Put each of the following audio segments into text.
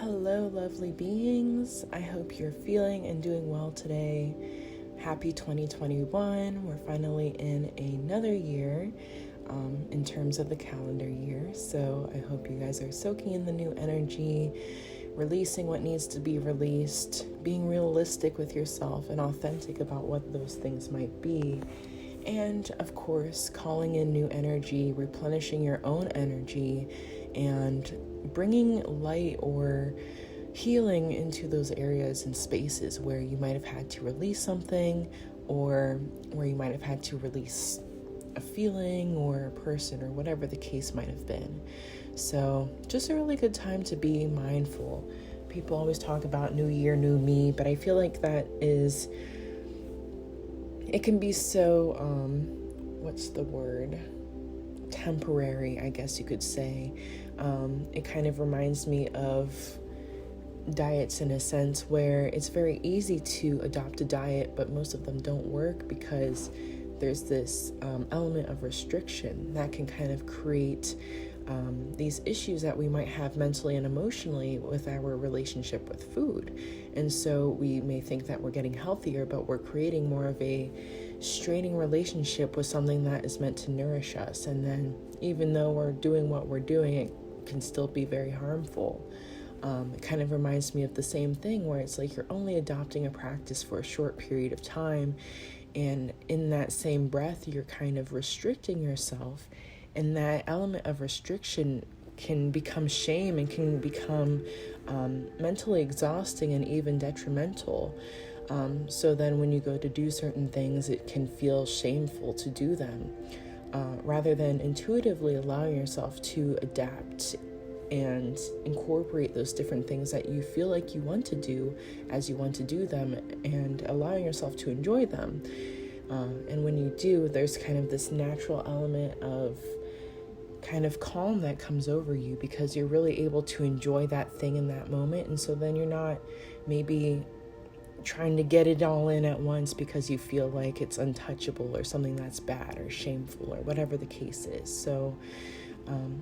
Hello, lovely beings. I hope you're feeling and doing well today. Happy 2021. We're finally in another year in terms of the calendar year. So I hope you guys are soaking in the new energy, releasing what needs to be released, being realistic with yourself and authentic about what those things might be. And of course, calling in new energy, replenishing your own energy, and bringing light or healing into those areas and spaces where you might have had to release something, or where you might have had to release a feeling or a person, or whatever the case might have been. So just a really good time to be mindful. People always talk about new year, new me, but I feel like it can be so, temporary, I guess you could say. It kind of reminds me of diets in a sense where it's very easy to adopt a diet, but most of them don't work because there's this element of restriction that can kind of create these issues that we might have mentally and emotionally with our relationship with food. And so we may think that we're getting healthier, but we're creating more of a straining relationship with something that is meant to nourish us. And then even though we're doing what we're doing, it can still be very harmful. It kind of reminds me of the same thing where it's like you're only adopting a practice for a short period of time, and in that same breath you're kind of restricting yourself, and that element of restriction can become shame and can become mentally exhausting and even detrimental. So then when you go to do certain things, it can feel shameful to do them, rather than intuitively allowing yourself to adapt and incorporate those different things that you feel like you want to do as you want to do them, and allowing yourself to enjoy them. And when you do, there's kind of this natural element of kind of calm that comes over you because you're really able to enjoy that thing in that moment. And so then you're not maybe trying to get it all in at once because you feel like it's untouchable or something that's bad or shameful or whatever the case is. So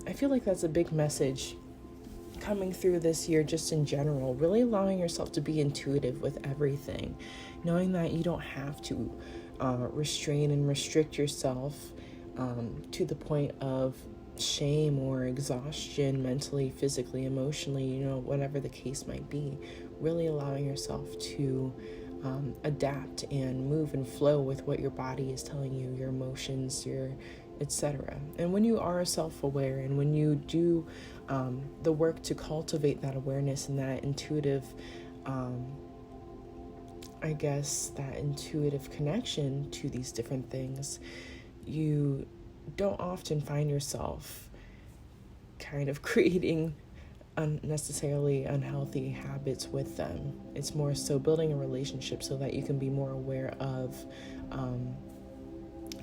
I feel like that's a big message coming through this year, just in general, really allowing yourself to be intuitive with everything, knowing that you don't have to restrain and restrict yourself to the point of shame or exhaustion, mentally, physically, emotionally, whatever the case might be. Really allowing yourself to adapt and move and flow with what your body is telling you, your emotions, your etc. And when you are self-aware, and when you do the work to cultivate that awareness and that intuitive, that intuitive connection to these different things, you don't often find yourself kind of creating unnecessarily unhealthy habits with them. It's more so building a relationship so that you can be more aware of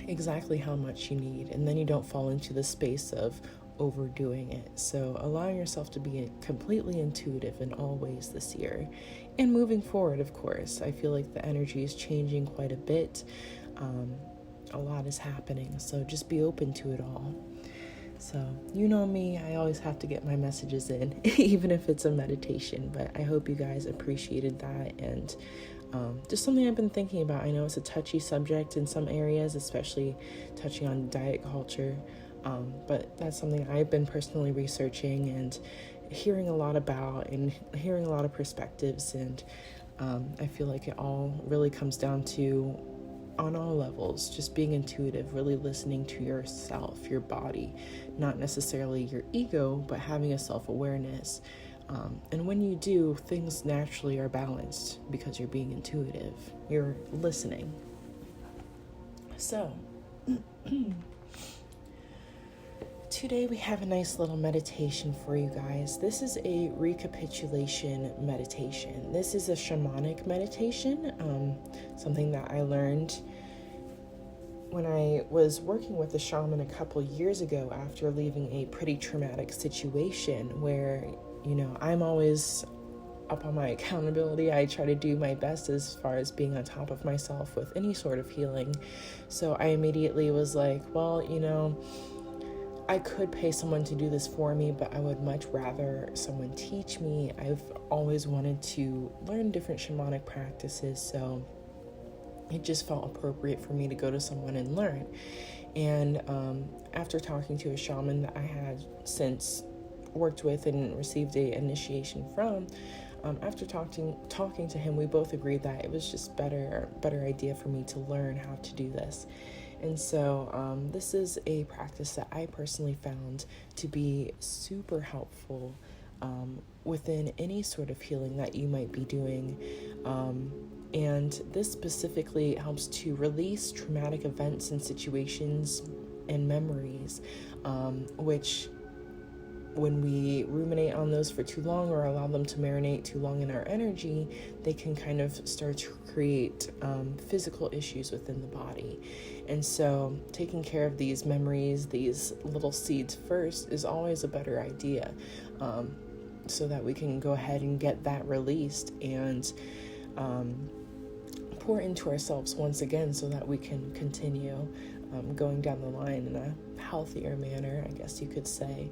exactly how much you need, and then you don't fall into the space of overdoing it. So allowing yourself to be completely intuitive in all ways this year. And moving forward, of course, I feel like the energy is changing quite a bit. A lot is happening, so just be open to it all. So you know me, I always have to get my messages in, even if it's a meditation, but I hope you guys appreciated that. And just something I've been thinking about. I know it's a touchy subject in some areas, especially touching on diet culture, but that's something I've been personally researching and hearing a lot about, and hearing a lot of perspectives, and I feel like it all really comes down to, on all levels, just being intuitive, really listening to yourself, your body, not necessarily your ego, but having a self-awareness. And when you do, things naturally are balanced because you're being intuitive, you're listening. So today we have a nice little meditation for you guys. This is a recapitulation meditation. This is a shamanic meditation, something that I learned when I was working with a shaman a couple years ago after leaving a pretty traumatic situation where, I'm always up on my accountability. I try to do my best as far as being on top of myself with any sort of healing. So I immediately was like, well, I could pay someone to do this for me, but I would much rather someone teach me. I've always wanted to learn different shamanic practices, so it just felt appropriate for me to go to someone and learn. And after talking to a shaman that I had since worked with and received a initiation from, after talking to him, we both agreed that it was just better idea for me to learn how to do this. And so this is a practice that I personally found to be super helpful within any sort of healing that you might be doing. And this specifically helps to release traumatic events and situations and memories, which when we ruminate on those for too long or allow them to marinate too long in our energy, they can kind of start to create physical issues within the body. And so taking care of these memories, these little seeds first, is always a better idea, so that we can go ahead and get that released and pour into ourselves once again, so that we can continue going down the line in a healthier manner, I guess you could say.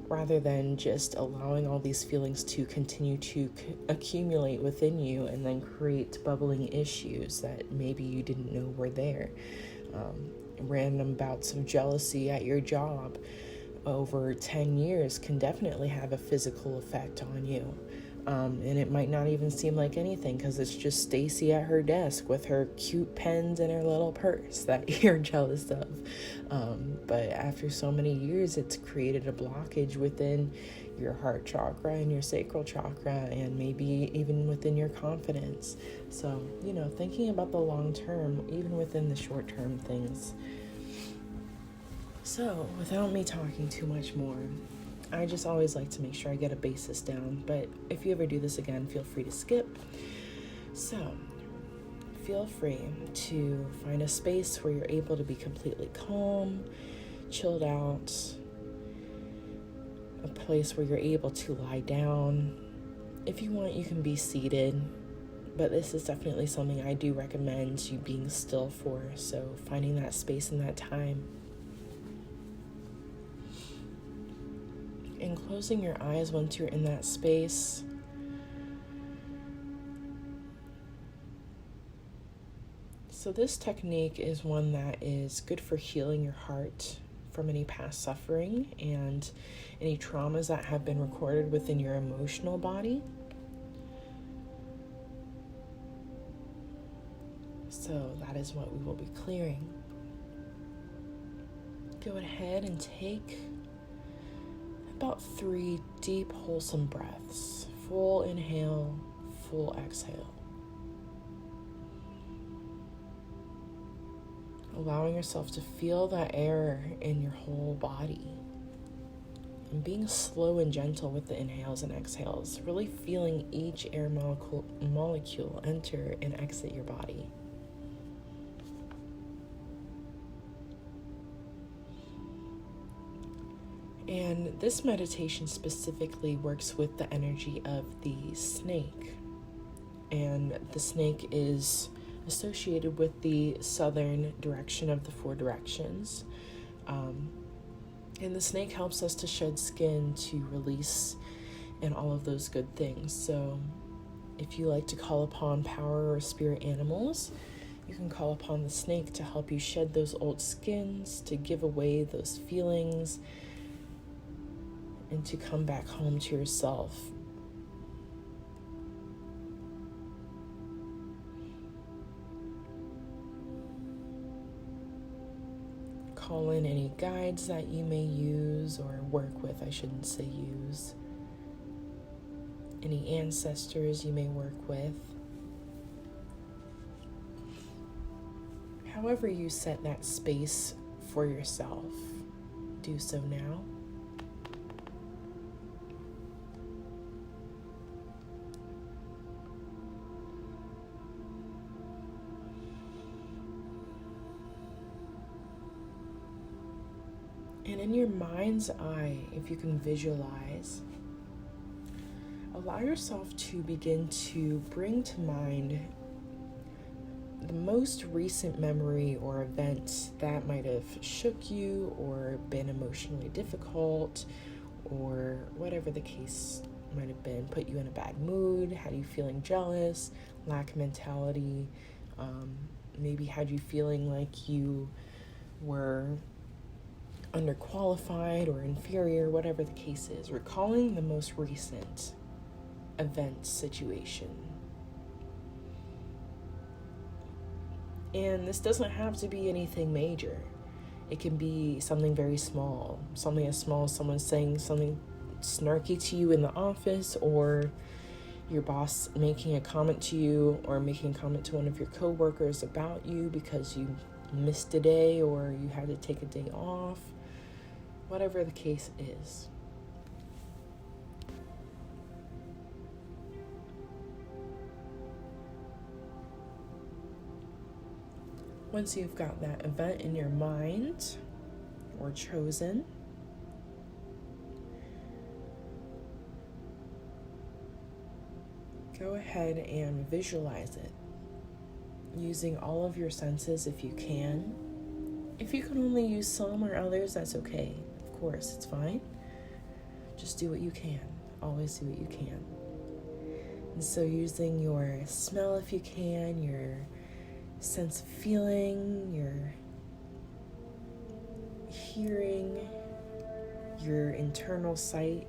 Rather than just allowing all these feelings to continue to accumulate within you and then create bubbling issues that maybe you didn't know were there. Random bouts of jealousy at your job over 10 years can definitely have a physical effect on you. And it might not even seem like anything because it's just Stacy at her desk with her cute pens and her little purse that you're jealous of. But after so many years, it's created a blockage within your heart chakra and your sacral chakra, and maybe even within your confidence. So, thinking about the long term, even within the short term things. So, without me talking too much more, I just always like to make sure I get a basis down, but if you ever do this again, feel free to skip. So, feel free to find a space where you're able to be completely calm, chilled out, a place where you're able to lie down. If you want, you can be seated, but this is definitely something I do recommend you being still for, so finding that space and that time. And closing your eyes once you're in that space. So this technique is one that is good for healing your heart from any past suffering and any traumas that have been recorded within your emotional body. So that is what we will be clearing. Go ahead and take about 3 deep, wholesome breaths. Full inhale, full exhale. Allowing yourself to feel that air in your whole body. And being slow and gentle with the inhales and exhales. Really feeling each air molecule enter and exit your body. And this meditation specifically works with the energy of the snake. And the snake is associated with the southern direction of the 4 directions. And the snake helps us to shed skin, to release, and all of those good things. So if you like to call upon power or spirit animals, you can call upon the snake to help you shed those old skins, to give away those feelings, and to come back home to yourself. Call in any guides that you may use or work with, I shouldn't say use. Any ancestors you may work with. However you set that space for yourself, do so now. And in your mind's eye, if you can visualize, allow yourself to begin to bring to mind the most recent memory or event that might have shook you or been emotionally difficult, or whatever the case might have been, put you in a bad mood, had you feeling jealous, lack mentality, maybe had you feeling like you were underqualified or inferior, whatever the case is. Recalling the most recent event, situation. And this doesn't have to be anything major. It can be something very small, something as small as someone saying something snarky to you in the office, or your boss making a comment to you, or making a comment to one of your coworkers about you because you missed a day or you had to take a day off, whatever the case is. Once you've got that event in your mind or chosen, go ahead and visualize it using all of your senses if you can. If you can only use some or others, that's okay. Of course, it's fine. Just do what you can. Always do what you can. And so using your smell if you can, your sense of feeling, your hearing, your internal sight,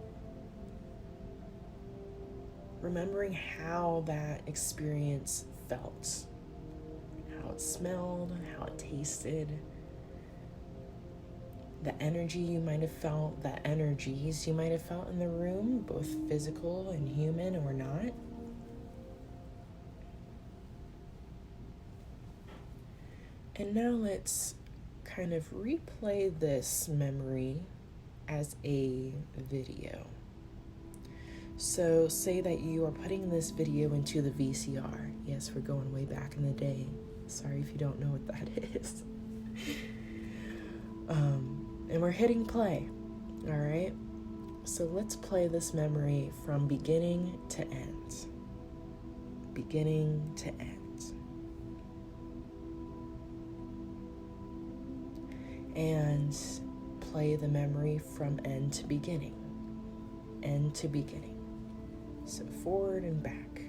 remembering how that experience felt, how it smelled, how it tasted, the energy you might have felt, the energies you might have felt in the room, both physical and human or not. And now let's kind of replay this memory as a video. So say that you are putting this video into the VCR. Yes, we're going way back in the day. Sorry if you don't know what that is. And we're hitting play, all right? So let's play this memory from beginning to end. Beginning to end. And play the memory from end to beginning. End to beginning. So forward and back.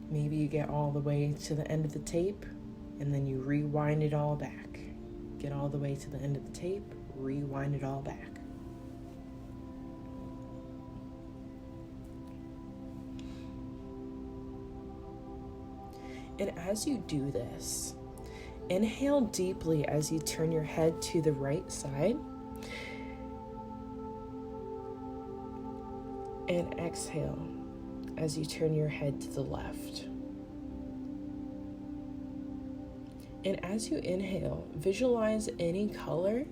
Maybe you get all the way to the end of the tape and then you rewind it all back. Get all the way to the end of the tape, rewind it all back. And as you do this, inhale deeply as you turn your head to the right side. And exhale as you turn your head to the left. And as you inhale, visualize any color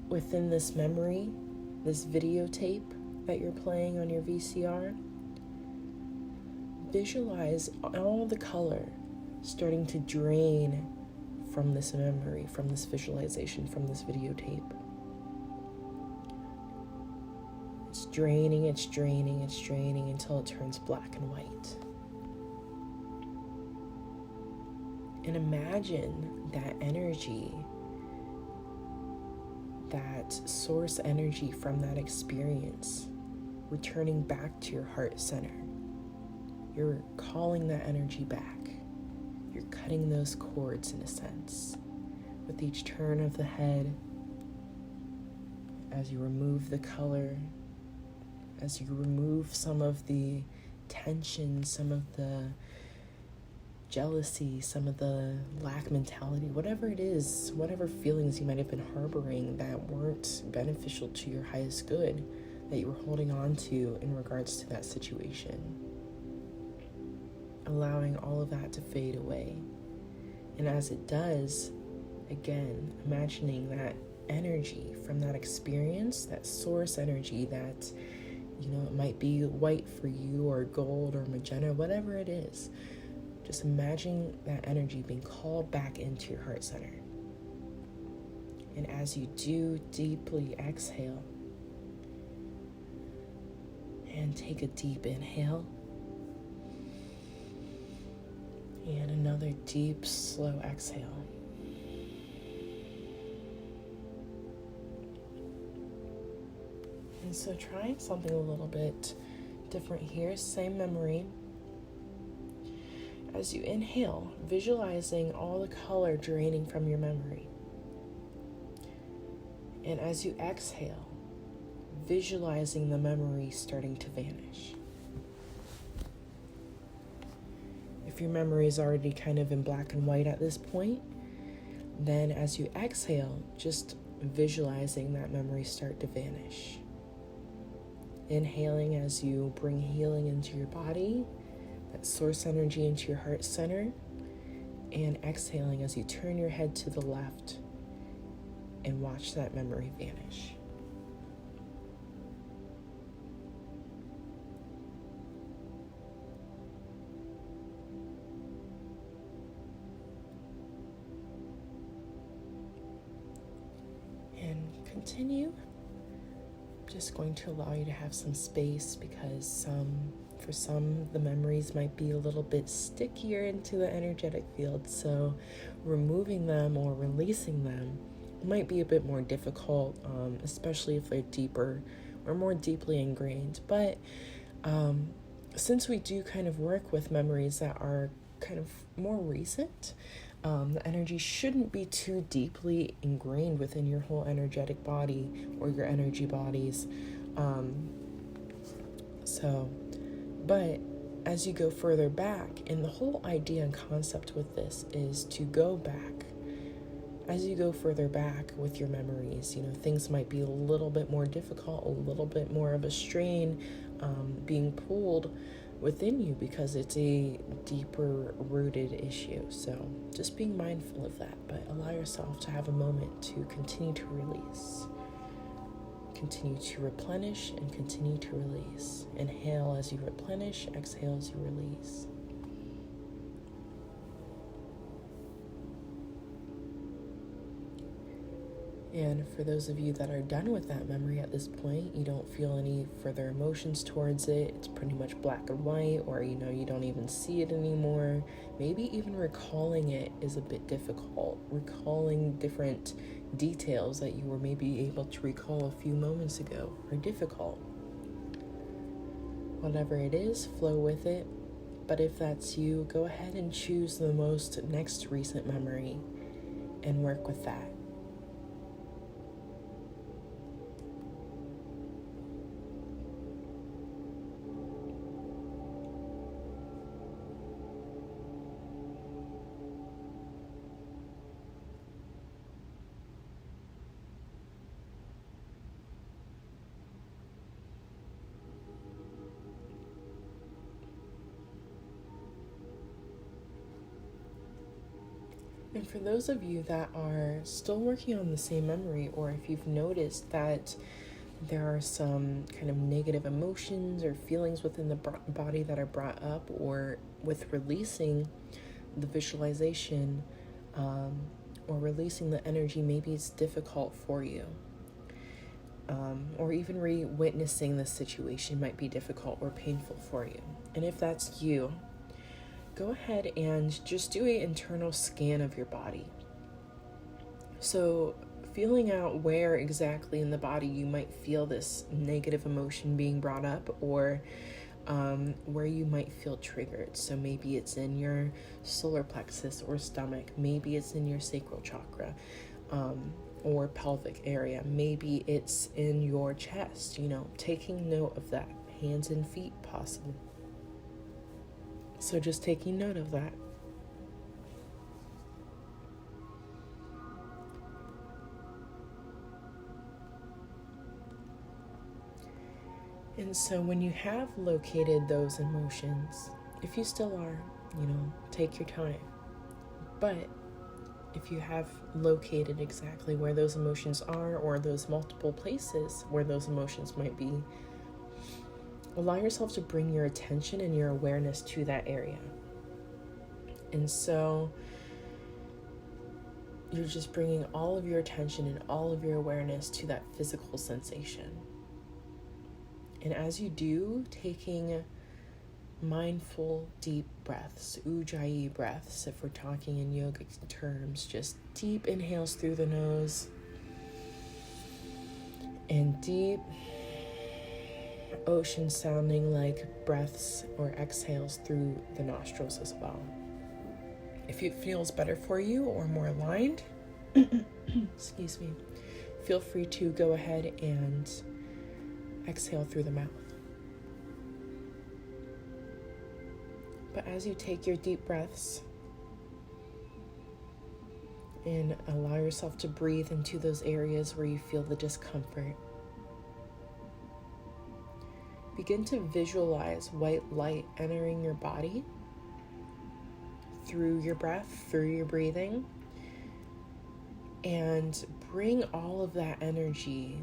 within this memory, this videotape that you're playing on your VCR. Visualize all the color starting to drain from this memory, from this visualization, from this videotape. It's draining, it's draining, it's draining until it turns black and white. And imagine that energy, that source energy from that experience, returning back to your heart center. You're calling that energy back. You're cutting those cords in a sense. With each turn of the head, as you remove the color, as you remove some of the tension, some of the jealousy, some of the lack mentality, whatever it is, whatever feelings you might have been harboring that weren't beneficial to your highest good, that you were holding on to in regards to that situation. Allowing all of that to fade away. And as it does, again, imagining that energy from that experience, that source energy that, it might be white for you or gold or magenta, whatever it is. Just imagine that energy being called back into your heart center. And as you do, deeply exhale and take a deep inhale. And another deep, slow exhale. And so trying something a little bit different here, same memory. As you inhale, visualizing all the color draining from your memory. And as you exhale, visualizing the memory starting to vanish. If your memory is already kind of in black and white at this point, then as you exhale, just visualizing that memory start to vanish. Inhaling as you bring healing into your body, that source energy into your heart center, and exhaling as you turn your head to the left and watch that memory vanish. And continue. Just going to allow you to have some space because for some, the memories might be a little bit stickier into the energetic field. So removing them or releasing them might be a bit more difficult, especially if they're deeper or more deeply ingrained. But since we do kind of work with memories that are kind of more recent, the energy shouldn't be too deeply ingrained within your whole energetic body or your energy bodies. But as you go further back, and the whole idea and concept with this is to go back. As you go further back with your memories, things might be a little bit more difficult, a little bit more of a strain being pulled within you because it's a deeper rooted issue. So just being mindful of that, but allow yourself to have a moment to continue to release. Continue to replenish and continue to release. Inhale as you replenish, exhale as you release. And for those of you that are done with that memory at this point, you don't feel any further emotions towards it, it's pretty much black and white, or you don't even see it anymore. Maybe even recalling it is a bit difficult. Recalling different details that you were maybe able to recall a few moments ago are difficult. Whatever it is, flow with it. But if that's you, go ahead and choose the most next recent memory and work with that. And for those of you that are still working on the same memory, or if you've noticed that there are some kind of negative emotions or feelings within the body that are brought up, or with releasing the visualization or releasing the energy, maybe it's difficult for you. Or even witnessing the situation might be difficult or painful for you. And if that's you, go ahead and just do an internal scan of your body. So feeling out where exactly in the body you might feel this negative emotion being brought up, or where you might feel triggered. So maybe it's in your solar plexus or stomach, maybe it's in your sacral chakra, or pelvic area, maybe it's in your chest, taking note of that, hands and feet possibly. So just taking note of that. And so when you have located those emotions, if you still are, take your time. But if you have located exactly where those emotions are, or those multiple places where those emotions might be, allow yourself to bring your attention and your awareness to that area. And so you're just bringing all of your attention and all of your awareness to that physical sensation. And as you do, taking mindful, deep breaths, ujjayi breaths, if we're talking in yogic terms, just deep inhales through the nose and deep ocean sounding like breaths or exhales through the nostrils as well. If it feels better for you or more aligned, excuse me, feel free to go ahead and exhale through the mouth. But as you take your deep breaths and allow yourself to breathe into those areas where you feel the discomfort, begin to visualize white light entering your body through your breath, through your breathing, and bring all of that energy,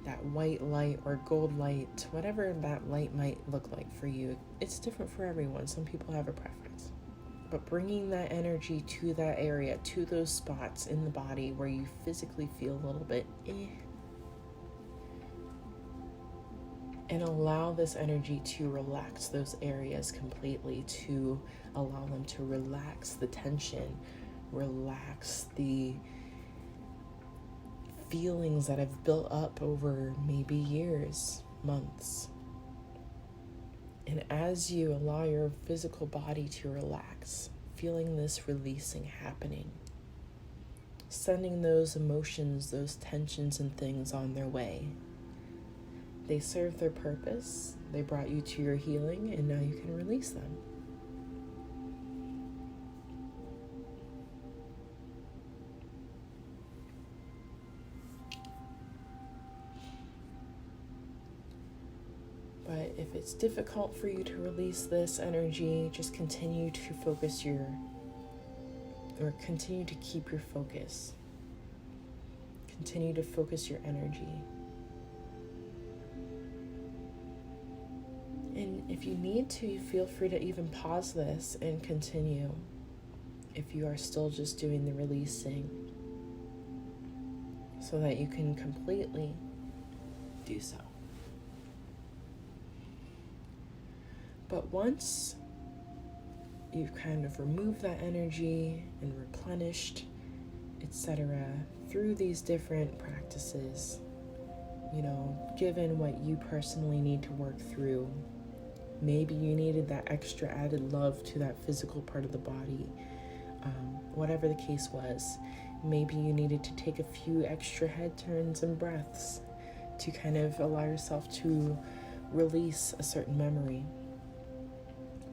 that white light or gold light, whatever that light might look like for you. It's different for everyone. Some people have a preference. But bringing that energy to that area, to those spots in the body where you physically feel a little bit and allow this energy to relax those areas completely, to allow them to relax the tension, relax the feelings that have built up over maybe years, months. And as you allow your physical body to relax, feeling this releasing happening, sending those emotions, those tensions and things on their way. They served their purpose, they brought you to your healing, and now you can release them. But if it's difficult for you to release this energy, just continue to continue to keep your focus. Continue to focus your energy. And if you need to, feel free to even pause this and continue if you are still just doing the releasing, so that you can completely do so. But once you've kind of removed that energy and replenished, etc., through these different practices, given what you personally need to work through, maybe you needed that extra added love to that physical part of the body, whatever the case was, maybe you needed to take a few extra head turns and breaths to kind of allow yourself to release a certain memory.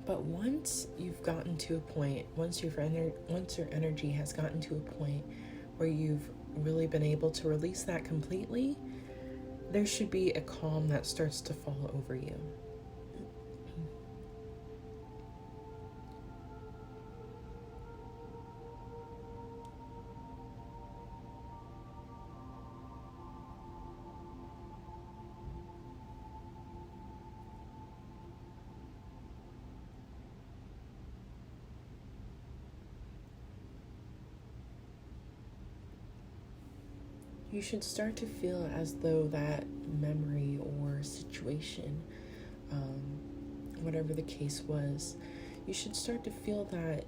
But once you've gotten to a point, once your energy has gotten to a point where you've really been able to release that completely, there should be a calm that starts to fall over you. You should start to feel as though that memory or situation, whatever the case was, you should start to feel that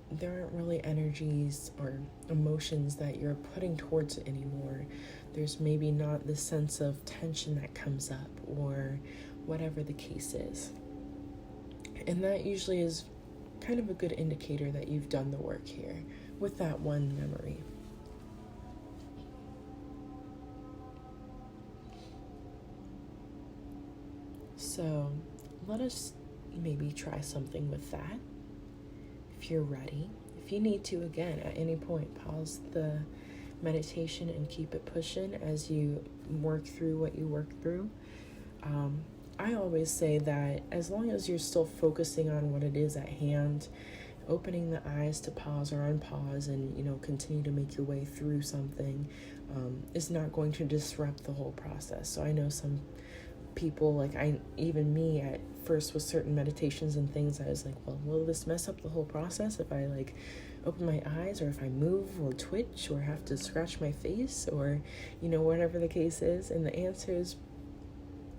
there aren't really energies or emotions that you're putting towards it anymore. There's maybe not the sense of tension that comes up or whatever the case is. And that usually is kind of a good indicator that you've done the work here with that one memory. So let us maybe try something with that. If you're ready, if you need to, again, at any point, pause the meditation and keep it pushing as you work through what you work through. I always say that as long as you're still focusing on what it is at hand, opening the eyes to pause or unpause and, continue to make your way through something is not going to disrupt the whole process. So I know some people, even me at first with certain meditations and things, I was like, well, will this mess up the whole process if I open my eyes, or if I move or twitch or have to scratch my face or, whatever the case is? And the answer is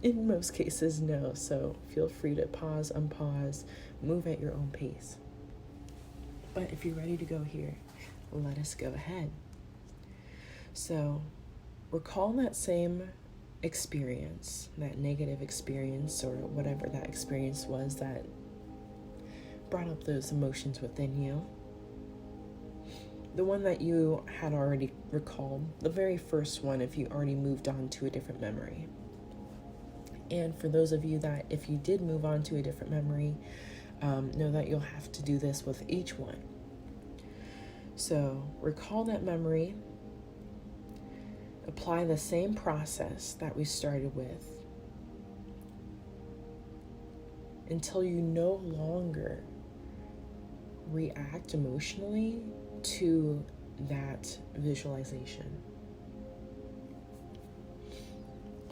In most cases, no. So feel free to pause, unpause, move at your own pace. But if you're ready to go here, let us go ahead. So recall that same experience, that negative experience, or whatever that experience was that brought up those emotions within you. The one that you had already recalled, the very first one, if you already moved on to a different memory. And for those of you that, if you did move on to a different memory, know that you'll have to do this with each one. So recall that memory, apply the same process that we started with until you no longer react emotionally to that visualization.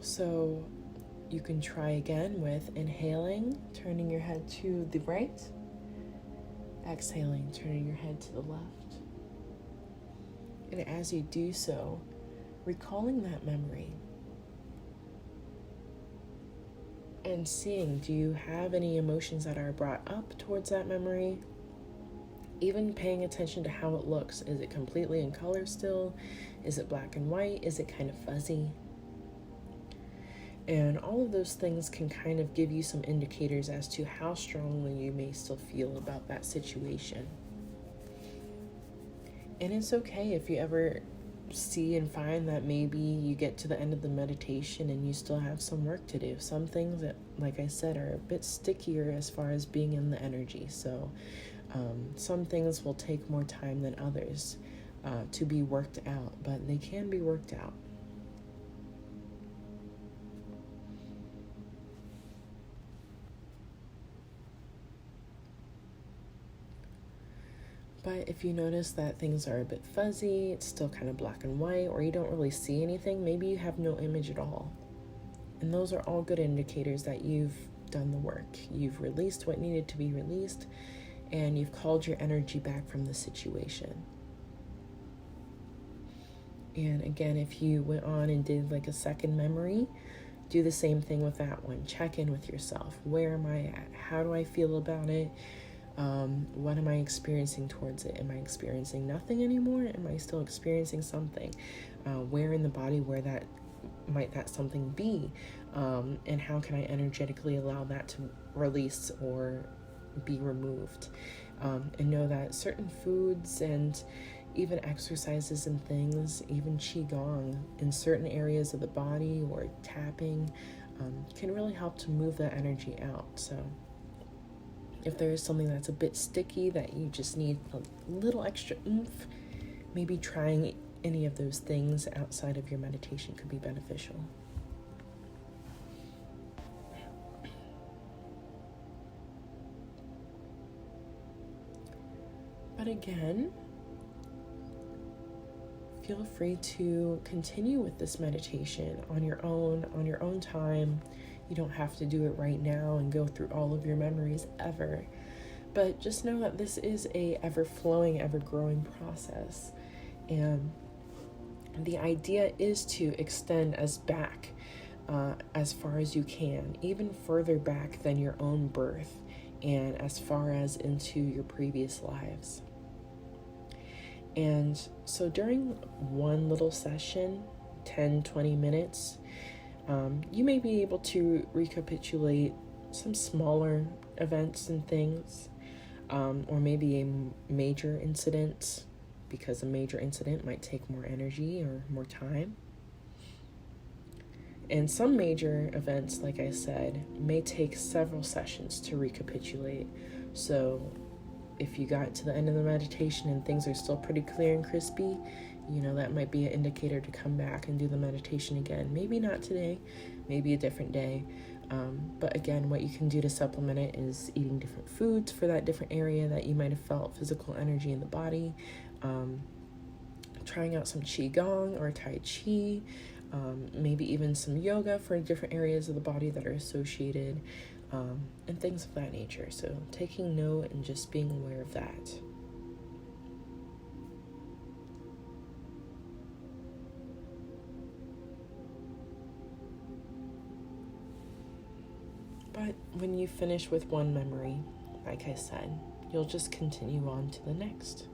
So you can try again with inhaling, turning your head to the right, exhaling, turning your head to the left. And as you do so, recalling that memory and seeing, do you have any emotions that are brought up towards that memory? Even paying attention to how it looks. Is it completely in color still? Is it black and white? Is it kind of fuzzy? And all of those things can kind of give you some indicators as to how strongly you may still feel about that situation. And it's okay if you ever see and find that maybe you get to the end of the meditation and you still have some work to do. Some things that, like I said, are a bit stickier as far as being in the energy. So some things will take more time than others to be worked out, but they can be worked out. But if you notice that things are a bit fuzzy, it's still kind of black and white, or you don't really see anything, maybe you have no image at all. And those are all good indicators that you've done the work. You've released what needed to be released, and you've called your energy back from the situation. And again, if you went on and did like a second memory, do the same thing with that one. Check in with yourself. Where am I at? How do I feel about it? What am I experiencing towards it? Am I experiencing nothing anymore? Am I still experiencing something? Where in the body, where that might that something be? And how can I energetically allow that to release or be removed? And know that certain foods and even exercises and things, even qigong in certain areas of the body or tapping, can really help to move that energy out. So if there is something that's a bit sticky that you just need a little extra oomph, maybe trying any of those things outside of your meditation could be beneficial. But again, feel free to continue with this meditation on your own time. You don't have to do it right now and go through all of your memories ever. But just know that this is a ever-flowing, ever-growing process. And the idea is to extend as far as you can, even further back than your own birth, and as far as into your previous lives. And so during one little session, 10-20 minutes, you may be able to recapitulate some smaller events and things, or maybe a major incident, because a major incident might take more energy or more time. And some major events, like I said, may take several sessions to recapitulate. So if you got to the end of the meditation and things are still pretty clear and crispy, that might be an indicator to come back and do the meditation again. Maybe not today, maybe a different day. But again, what you can do to supplement it is eating different foods for that different area that you might have felt physical energy in the body. Trying out some qigong or tai chi, maybe even some yoga for different areas of the body that are associated, and things of that nature. So taking note and just being aware of that. But when you finish with one memory, like I said, you'll just continue on to the next.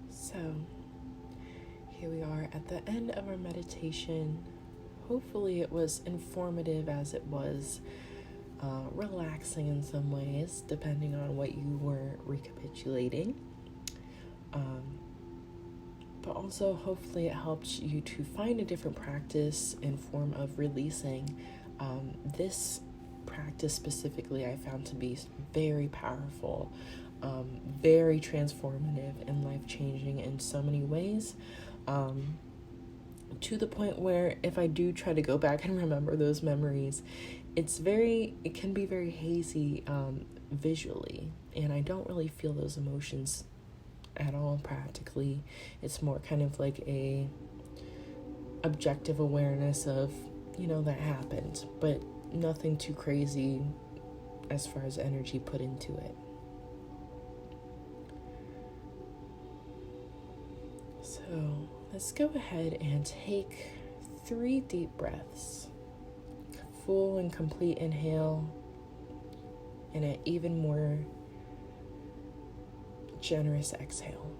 So, here we are at the end of our meditation. Hopefully it was informative as it was relaxing in some ways, depending on what you were recapitulating. But also hopefully it helped you to find a different practice in form of releasing. This practice specifically I found to be very powerful, very transformative and life-changing in so many ways, to the point where if I do try to go back and remember those memories, it can be very hazy visually, and I don't really feel those emotions at all practically. It's more kind of like a objective awareness of, that happened, but nothing too crazy as far as energy put into it. So let's go ahead and take 3 deep breaths. Full and complete inhale, and an even more generous exhale.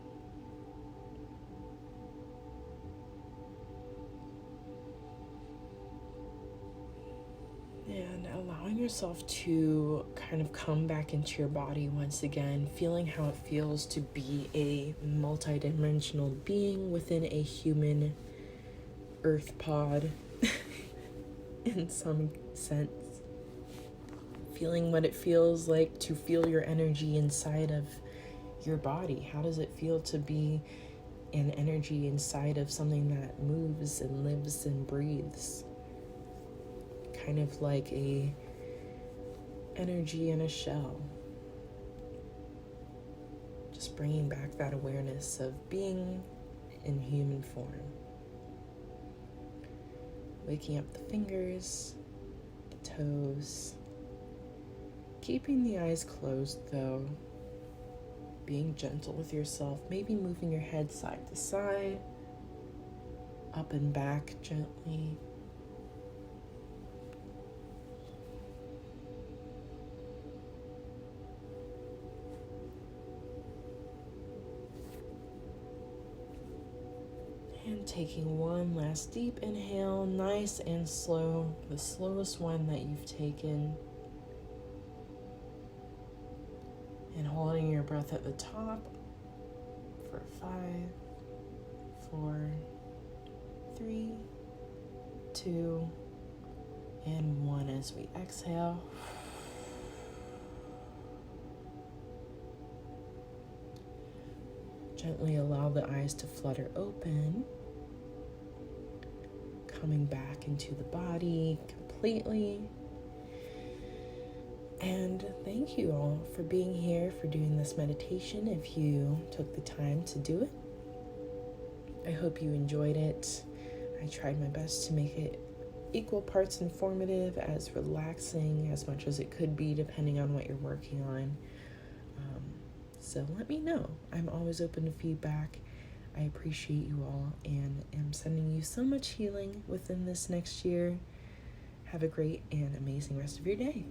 And allowing yourself to kind of come back into your body once again, feeling how it feels to be a multidimensional being within a human earth pod in some sense. Feeling what it feels like to feel your energy inside of your body. How does it feel to be an energy inside of something that moves and lives and breathes? Kind of like a energy in a shell. Just bringing back that awareness of being in human form. Waking up the fingers, the toes. Keeping the eyes closed though. Being gentle with yourself. Maybe moving your head side to side. Up and back gently. And taking one last deep inhale, nice and slow, the slowest one that you've taken. And holding your breath at the top for 5, 4, 3, 2, and 1 as we exhale. Gently allow the eyes to flutter open, coming back into the body completely. And thank you all for being here, for doing this meditation if you took the time to do it. I hope you enjoyed it. I tried my best to make it equal parts informative, as relaxing as much as it could be depending on what you're working on. So let me know. I'm always open to feedback. I appreciate you all and am sending you so much healing within this next year. Have a great and amazing rest of your day.